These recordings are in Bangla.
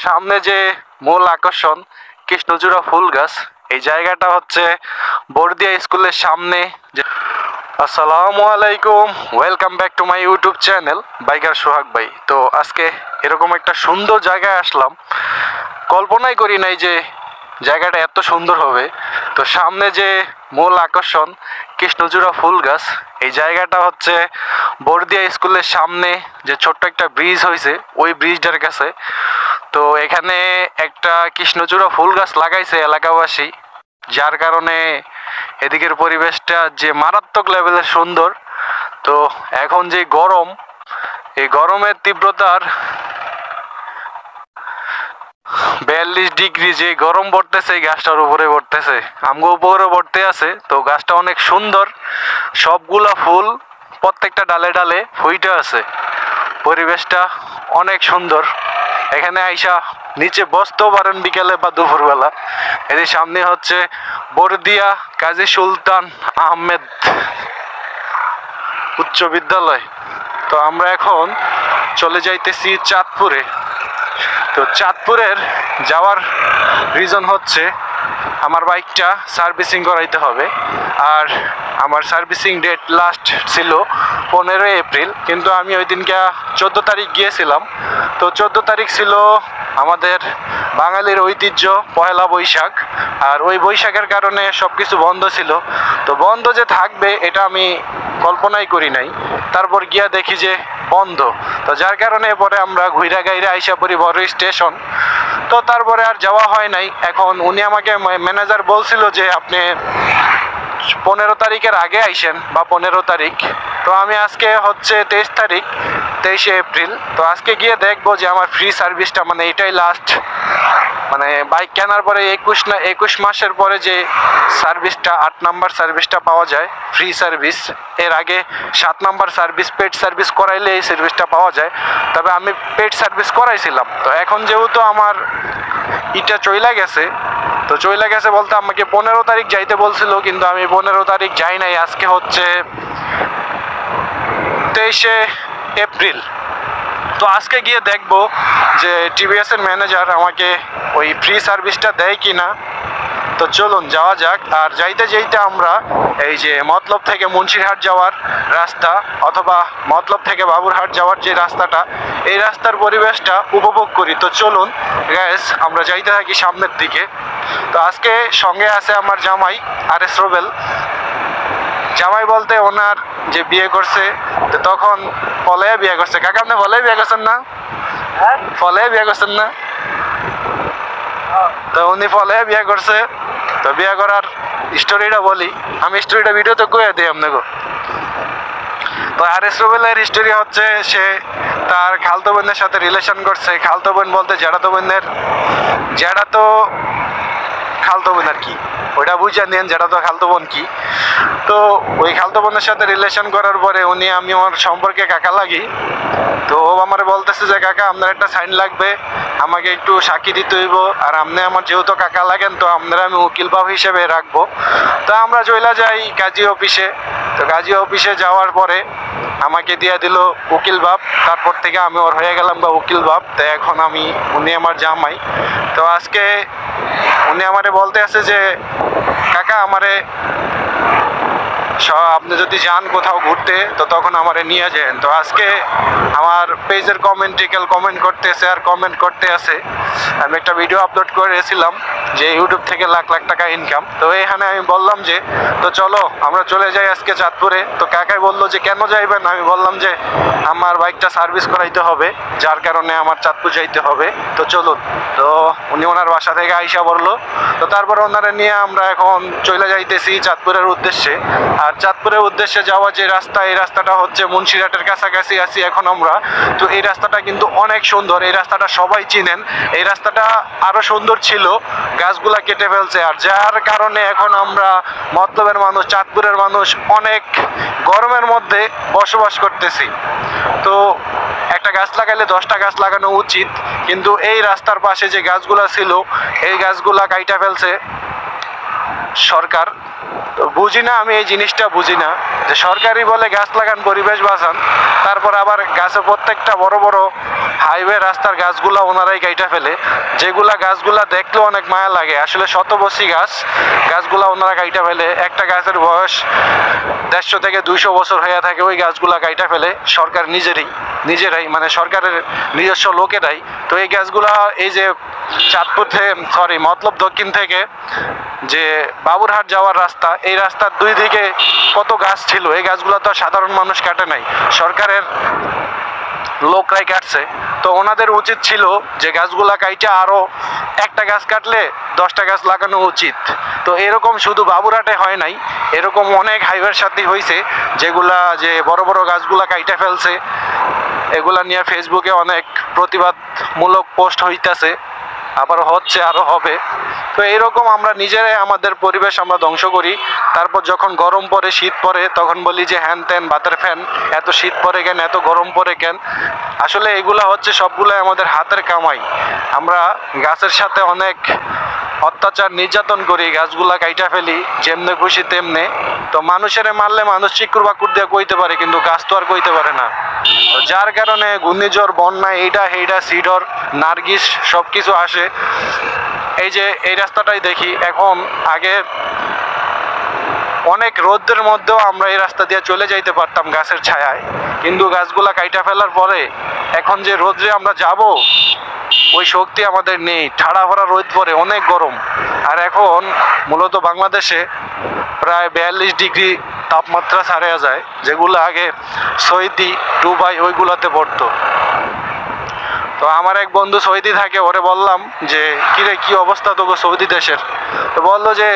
সামনে যে মূল আকর্ষণ কৃষ্ণচূড়া ফুল গাছ, এই জায়গাটা হচ্ছে বর্দিয়া স্কুলের সামনে। আসসালামু আলাইকুম, welcome back to my YouTube channel biker Sohag ভাই। তো আজকে এরকম একটা সুন্দর জায়গায় আসলাম, কল্পনাই করি নাই যে জায়গাটা এত সুন্দর হবে। তো সামনে যে মূল আকর্ষণ কৃষ্ণচূড়া ফুল গাছ, এই জায়গাটা হচ্ছে বর্দিয়া স্কুলের সামনে যে ছোট্ট একটা ব্রিজ হয়েছে ওই ব্রিজটার কাছে। তো এখানে একটা কৃষ্ণচূড়া ফুল গাছ লাগাইছে এলাকাবাসী, যার কারণে এদিকের পরিবেশটা যে মারাত্মক লেভেলের সুন্দর। তো এখন যে গরম, এই গরমের তীব্রতার 42 ডিগ্রি যে গরম পড়তেছে এই গাছটার উপরে পড়তেছে, আমগো উপরে পড়তে আছে। তো গাছটা অনেক সুন্দর, সবগুলা ফুল প্রত্যেকটা ডালে ডালে ফুইটে আছে, পরিবেশটা অনেক সুন্দর। এখানে আইসা নিচে বসতেও পারেন বিকেলে বা দুপুরবেলা। এদের সামনে হচ্ছে বর্দিয়া কাজী সুলতান আহমেদ উচ্চ বিদ্যালয়। তো আমরা এখন চলে যাইতেছি চাঁদপুরে। তো চাঁদপুরের যাওয়ার রিজন হচ্ছে আমার বাইকটা সার্ভিসিং করাইতে হবে, আর আমার সার্ভিসিং ডেট লাস্ট ছিল 15 এপ্রিল, কিন্তু আমি ওই দিনকে 14 তারিখ গিয়েছিলাম। তো 14 তারিখ ছিল আমাদের বাঙালির ঐতিহ্য পয়লা বৈশাখ, আর ওই বৈশাখের কারণে সব কিছু বন্ধ ছিল। তো বন্ধ যে থাকবে এটা আমি কল্পনাই করি নাই, তারপর গিয়া দেখি যে বন্ধ। তো যার কারণে পরে আমরা ঘুইরা গাইরা আইসা পড়ি বড় স্টেশন। তো তারপরে আর যাওয়া হয় নাই। এখন উনি আমাকে ম্যানেজার বলছিল যে আপনি 15 তারিখের আগে আইসেন বা 15 তারিখ। তো আমি আজকে হচ্ছে 23 তারিখ, 23 এপ্রিল। তো আজকে গিয়ে দেখবো যে আমার ফ্রি সার্ভিসটা, মানে এটাই লাস্ট, মানে বাইক কেনার পরে 21 মাসের পরে যে সার্ভিসটা 8 নাম্বার সার্ভিসটা পাওয়া যায় ফ্রি সার্ভিস। এর আগে 7 নাম্বার সার্ভিস পেড সার্ভিস করাইলে এই সার্ভিসটা পাওয়া যায়, তবে আমি পেড সার্ভিস করাইছিলাম। তো এখন যেহেতু আমার এটা চইলা গেছে, তো চইলা গেছে বলতে আমাকে 15 তারিখ যাইতে বলছিল, কিন্তু আমি 15 তারিখ যাই নাই। আজকে হচ্ছে 23 এপ্রিল। তো আজকে গিয়ে দেখবো যে টিভিএস এর ম্যানেজার আমাকে ওই ফ্রি সার্ভিসটা দেয় কিনা। তো চলুন যাওয়া যাক। আর যাইতে যাইতে আমরা এই যে মতলব থেকে মুন্সিরহাট যাওয়ার রাস্তা অথবা মতলব থেকে বাবুরহাট যাওয়ার যে রাস্তাটা, এই রাস্তার পরিবেশটা উপভোগ করি। তো চলুন গাইস, আমরা যাইতে থাকি সামনের দিকে। তো আজকে সঙ্গে আছে আমার জামাই RS রোবেল। জামাই বলতে ওনার যে বিয়ে করছে, তো তখন ফলে বিয়ে করছে। কাকা আপনি ফলে বিয়ে করছেন না? ফলে বিয়ে করছেন না? তো উনি ফলে বিয়ে করছে। তো বিয়ে করার স্টোরিটা বলি, আমি স্টোরিটা ভিডিওতে কয়ে দিই আপনাকে। তো RS রোবেলের স্টোরি হচ্ছে সে তার খালতো বোনের সাথে রিলেশন করছে। খালতো বোন বলতে জ্যাঠাতো বোনের, জ্যাঠা তো খালতো বোন আর কি, ওইটা বুঝে নেন যেটা তো খালতো বোন কি। তো ওই খালতো বোনের সাথে রিলেশন করার পরে আমি আমার সম্পর্কে কাকা লাগি। তো ও আমার বলতেছে যে কাকা আপনার একটা সাইন লাগবে, আমাকে একটু সাক্ষী দিতে হইব, আর আপনি আমার যেহেতু কাকা লাগেন তো আপনারা আমি উকিল বাবু হিসেবে রাখবো। তো আমরা চইলা যাই গাজী অফিসে। তো গাজী অফিসে যাওয়ার পরে আমাকে দিয়ে দিল উকিল বাপ। তারপর থেকে আমি ওর হয়ে গেলাম বা উকিল বাপ। তো এখন উনি আমার জামাই। তো আজকে উনি আমারে বলতে আছে যে কাকা আমারে আপনি যদি যান কোথাও ঘুরতে তো তখন আমারে নিয়ে যান। তো আজকে আমার পেজের কমেন্ট করতেছে আর কমেন্ট করতে আছে। আমি একটা ভিডিও আপলোড করেছিলাম যে ইউটিউব থেকে লাখ লাখ টাকা ইনকাম। তো এখানে আমি বললাম যে তো চলো আমরা চলে যাই আজকে চাঁদপুরে। তো কাকাই বললো যে কেন যাইবেন? আমি বললাম যে আমার বাইকটা সার্ভিস করাইতে হবে, যার কারণে আমার চাঁদপুর যাইতে হবে। তো চলুন। তো উনি ওনার বাসা থেকে আইসা বললো। তো তারপর ওনারা নিয়ে আমরা এখন চলে যাইতেছি চাঁদপুরের উদ্দেশ্যে। আর চাঁদপুরের উদ্দেশ্যে যাওয়া যে রাস্তা, এই রাস্তাটা হচ্ছে মুন্সিরহাটের কাছাকাছি আছি এখন আমরা। তো এই রাস্তাটা কিন্তু অনেক সুন্দর, এই রাস্তাটা সবাই চিনেন। এই রাস্তাটা আরো সুন্দর ছিল, গাছগুলা কেটে ফেলছে, আর যার কারণে এখন আমরা মতলবের মানুষ, চাঁদপুরের মানুষ অনেক গরমের মধ্যে বসবাস করতেছি। তো একটা গাছ লাগাইলে 10টা গাছ লাগানো উচিত, কিন্তু এই রাস্তার পাশে যে গাছগুলা ছিল এই গাছগুলা কাইটা ফেলছে। সরকার। বুঝি না, আমি এই জিনিসটা বুঝি না যে সরকারই বলে গাছ লাগান পরিবেশ বাঁচান, তারপর আবার গাছে প্রত্যেকটা বড় বড় হাইওয়ে রাস্তার গাছগুলা ওনারাই কাইটা ফেলে, যেগুলা গাছগুলা দেখলেও অনেক মায়া লাগে, আসলে শতবর্ষী গাছগুলা ওনারা কাইটা ফেলে। একটা গাছের বয়স 150 থেকে 200 বছর হয়ে থাকে, ওই গাছগুলা কাইটা ফেলে সরকার নিজেরাই, মানে সরকারের নিজস্ব লোকেরাই। তো এই গাছগুলা এই যে চাঁদপুর থেকে মতলব দক্ষিণ থেকে যে বাবুরহাট যাওয়ার রাস্তা, এই রাস্তার দুই দিকে কত গাছ ছিল, এই গাছগুলো তো সাধারণ মানুষ কাটে নাই, সরকারের লোকরাই কাটছে। তো ওনাদের উচিত ছিল যে গাছগুলা কাইটা আরো একটা গাছ কাটলে 10টা গাছ লাগানো উচিত। তো এরকম শুধু বাবুরহাটে হয় নাই, এরকম অনেক হাইওয়ের সাথে হয়েছে, যেগুলা যে বড় বড় গাছগুলা কাইটা ফেলছে, এগুলা নিয়ে ফেসবুকে অনেক প্রতিবাদমূলক পোস্ট হইতেছে, আবার হচ্ছে, আরো হবে। তো এইরকম আমরা নিজেরাই আমাদের পরিবেশ আমরা ধ্বংস করি। তারপর যখন গরম পড়ে, শীত পড়ে, তখন বলি যে হ্যান ত্যান বাতের ফ্যান, এত শীত পড়ে কেন, এত গরম পড়ে কেন। আসলে এগুলা হচ্ছে সবগুলাই আমাদের হাতের কামাই। আমরা গাছের সাথে অনেক অত্যাচার নির্যাতন করি, গাছগুলা কাইটা ফেলি যেমনে খুশি তেমনে। তো মানুষের মারলে মানুষ চিকুর বাকুর দিয়ে কইতে পারে, কিন্তু গাছ তো আর কইতে পারে না। তো যার কারণে ঘূর্ণিঝড়, বন্যা, এইটা সিডর, নার্গিস সব কিছু আসে। এই যে এই রাস্তাটাই দেখি এখন, আগে অনেক রোদের মধ্যেও আমরা এই রাস্তা দিয়ে চলে যাইতে পারতাম গাছের ছায়ায়, কিন্তু গাছগুলা কাইটা ফেলার পরে এখন যে রোদে আমরা যাব, ওই শক্তি আমাদের নেই। ঠাড়া ভরা রোদ পরে, অনেক গরম। আর এখন মূলত বাংলাদেশে প্রায় 42 ডিগ্রি তাপমাত্রা ছাড়া যায়, যেগুলো আগে সৌদি, দুবাই ওইগুলোতে পড়তো। তো আমার এক বন্ধু সৌদি থাকে, ওরে বললাম যে কিরে কি অবস্থা তোকে সৌদি দেশের, তো বললো যে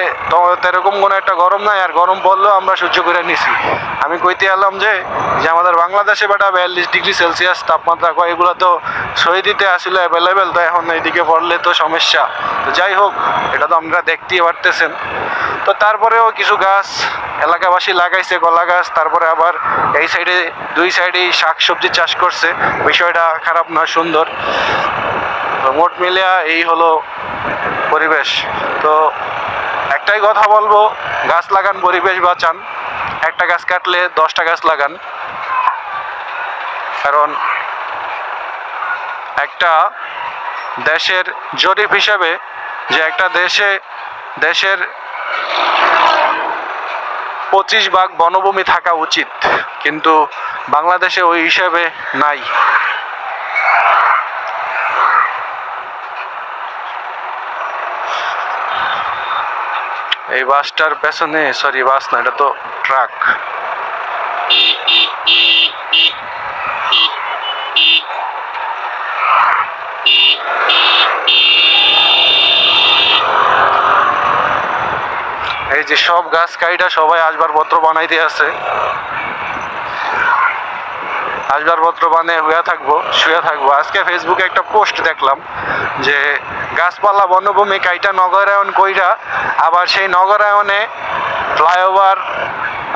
এরকম কোনো একটা গরম নাই, আর গরম পড়লেও আমরা সহ্য করে নিছি। আমি কইতে এলাম যে আমাদের বাংলাদেশে বেটা 42 ডিগ্রি সেলসিয়াস তাপমাত্রা কয়, এগুলো তো সৌদিতে আসলে অ্যাভেলেবেল, তো এখন এইদিকে পড়লে তো সমস্যা। তো যাই হোক, এটা তো আমরা দেখতেই পারতেছেন। তো তারপরেও কিছু গাছ এলাকাবাসী লাগাইছে, কলা গাছ, তারপরে আবার এই সাইডে দুই সাইডেই শাকসবজি চাষ করছে, বিষয়টা খারাপ না, সুন্দর। তো মোট মিলিয়া এই হলো পরিবেশ। তো একটাই কথা বলবো, গাছ লাগান, পরিবেশ বাঁচান। একটা গাছ কাটলে 10টা গাছ লাগান, কারণ একটা দেশের জরিপ হিসেবে যে একটা দেশের 25 ভাগ বনভূমি থাকা উচিত, কিন্তু বাংলাদেশে ওই হিসাবে নাই। এই বাসটার পেছনে, সরি বাস না, এটা তো ট্রাক। এই যে সব গাছ কাইটা সবাই আসবাবপত্র বানাইতে আছে, আসবাবপত্র বানিয়ে শুয়ে থাকবো। আজকে ফেসবুকে একটা পোস্ট দেখলাম যে গাছপালা বনভূমি কাইটা নগরায়ন কইরা, আবার সেই নগরায়নে ফ্লাইওভার,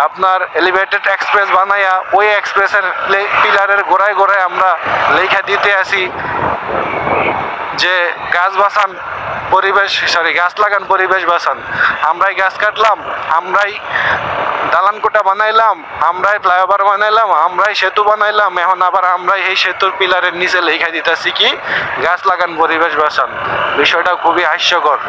আপনার এলিভেটেড এক্সপ্রেস বানাইয়া, ওই এক্সপ্রেসের পিলারের গোড়ায় গোড়ায় আমরা লেখা দিতে আসি যে গাছ বাঁচান, গাছ লাগান, পরিবেশ বাঁচান। আমরাই গাছ কাটলাম, আমরাই দালান কোটা বানাইলাম, আমরাই ফ্লাইওভার বানাইলাম, আমরাই সেতু বানাইলাম, এখন আবার আমরাই এই সেতুর পিলারের নিচে লেখা দিতেছি কি গাছ লাগান, পরিবেশ বাঁচান। বিষয়টা খুবই হাস্যকর।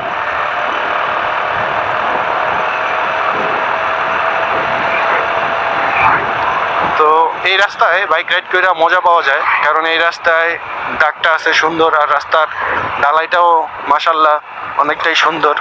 তো এই রাস্তায় বাইক রাইড করে মজা পাওয়া যায়, কারণ এই রাস্তায় দাগটা আছে সুন্দর, আর রাস্তার ঢালাইটাও মাশাআল্লাহ অনেকটাই সুন্দর।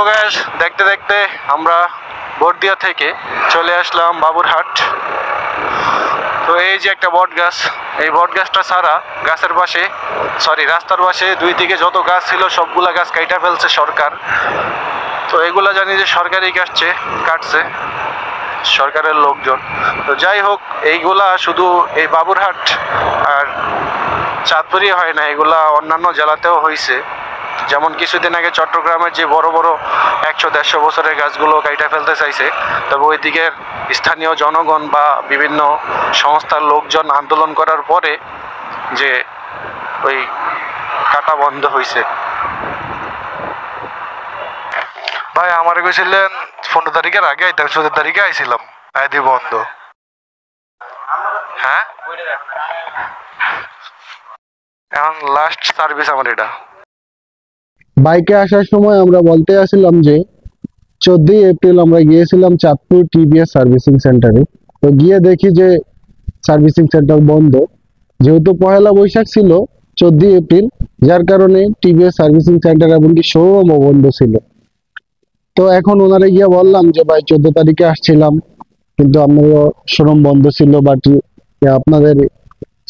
গ্যাস দেখতে দেখতে আমরা বড়দিয়া থেকে চলে আসলাম বাবুরহাট। তো এই যে একটা বট গাছ, এই বট গাছটা ছাড়া গাছের পাশে রাস্তার পাশে দুই দিকে যত গাছ ছিল সবগুলা গাছ কাইটা ফেলছে সরকার। তো এগুলা জানি যে সরকারই কাটছে সরকারের লোকজন। তো যাই হোক, এইগুলা শুধু এই বাবুরহাট আর চাঁদপুরই হয় না, এগুলা অন্যান্য জেলাতেও হয়েছে। যেমন কিছুদিন আগে চট্টগ্রামের যে বড় বড় 100-150 বছরের গাছগুলো কাইটা ফেলতে চাইছে, তবে ওই দিকের স্থানীয় জনগণ বা বিভিন্ন সংস্থার লোকজন আন্দোলন করার পরে যে ওই কাটা বন্ধ হয়েছে। ভাই আমার কইছিলেন 15 তারিখের আগে আইতাম, 14 তারিখে আইছিলাম, আইদি বন্ধ। হ্যাঁ, এখন লাস্ট সার্ভিস আমার এটা। বাইকে আসার সময় আমরা বলতে আসছিলাম যে 14 এপ্রিল আমরা গিয়েছিলাম চাঁদপুর টিভিএস সার্ভিসিং সেন্টারে। তো গিয়ে দেখি যে সার্ভিসিং সেন্টার বন্ধ, যেহেতু পহেলা বৈশাখ ছিল 14 এপ্রিল, যার কারণে টিভিএস সার্ভিসিং সেন্টার এমনকি শোরুমও বন্ধ ছিল। তো এখন ওনারা গিয়ে বললাম যে ভাই 14 তারিখে আসছিলাম কিন্তু আমাদের শোরুম বন্ধ ছিল, বাট আপনাদের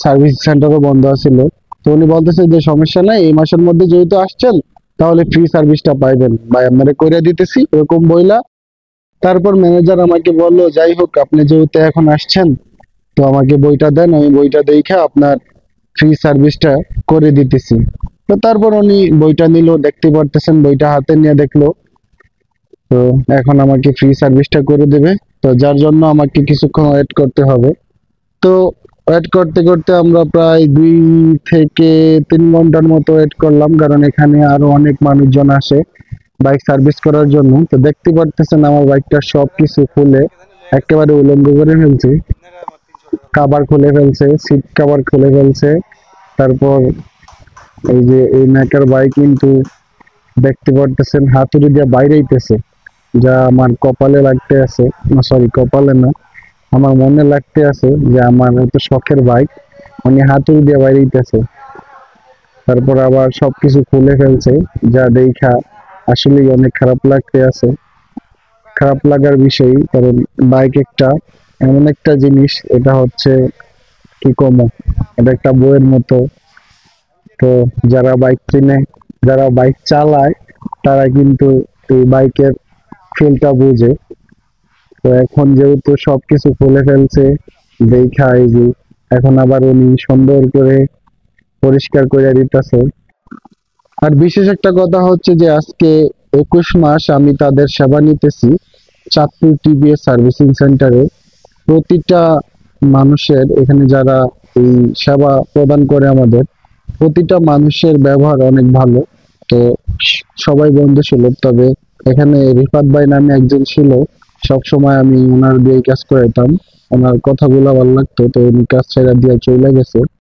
সার্ভিস সেন্টারও বন্ধ ছিল। তো উনি বলতেছে যে সমস্যা নাই, এই মাসের মধ্যে যেহেতু আসছেন তাহলে ফ্রি সার্ভিসটা পাইবেন, ভাই আপনারা কইরা দিতেছি এরকম বইলা। তারপর ম্যানেজার আমাকে বললো যাই হোক আপনি যেহেতু এখন আসছেন তো আমাকে বইটা দেন, আমি বইটা দেখে আপনার ফ্রি সার্ভিসটা করে দিতেছি। তো তারপর উনি বইটা নিল, দেখতে পারতেছেন বইটা হাতে নিয়ে দেখলো। তো এখন আমাকে ফ্রি সার্ভিসটা করে দেবে, তো যার জন্য আমাকে কিছুক্ষণ ওয়েট করতে হবে। তো ওয়েট করতে করতে আমরা প্রায় 2 থেকে 3 ঘন্টার মতো ওয়েট করলাম, কারণ এখানে আরো অনেক মানুষজন আসে বাইক সার্ভিস করার জন্য। তো দেখতে পারতেছেন আমার বাইকটা সবকিছু খুলে একেবারে উলঙ্গ করে ফেলছে, কাভার খুলে ফেলছে, সিট কাভার খুলে ফেলছে। তারপর এই যে এই ম্যাকের বাইক কিন্তু দেখতে পারতেছেন হাতুড়ি দিয়ে বাইরে হইতেছে, যা আমার কপালে লাগতে আছে, না সরি কপালে না, আমার মনে লাগতে আছে যে আমার এত শখের বাইক উনি হাতুড়ি দিয়ে বাইরে হইতেছে। তারপর আবার সবকিছু খুলে ফেলছে, যা দেখা আসলেই অনেক খারাপ লাগতে আছে। খারাপ লাগার বিষয়, কারণ বাইক একটা এমন একটা জিনিস, এটা হচ্ছে কি কমো, এটা একটা বইয়ের মতো। তো যারা বাইক কিনে, যারা বাইক চালায়, তারা কিন্তু এই বাইকের ফিলটা বুঝে। তো এখন যেহেতু সবকিছু খুলে ফেলছে দেখা, এই যে এখন আবার উনি সুন্দর করে পরিষ্কার করে দিতেছে। আর বিশেষ একটা কথা হচ্ছে যে আজকে 21 মাস আমি তাদের সেবা নিতেছি চাঁদপুর টিভিএস সার্ভিসিং সেন্টারে। প্রতিটা মানুষের এখানে যারা এই সেবা প্রদান করে আমাদের, প্রতিটা মানুষের ব্যবহার অনেক ভালো। তো সবাই বন্ধু সুলভ, তবে এখানে রিফাত ভাই নামে একজন ছিল, সব সময় আমি ওনার দিয়ে কাজ করাইতাম, ওনার কথাগুলো ভালো লাগতো, তো উনি কাজ ছেড়ে দিয়ে চলে গেছে।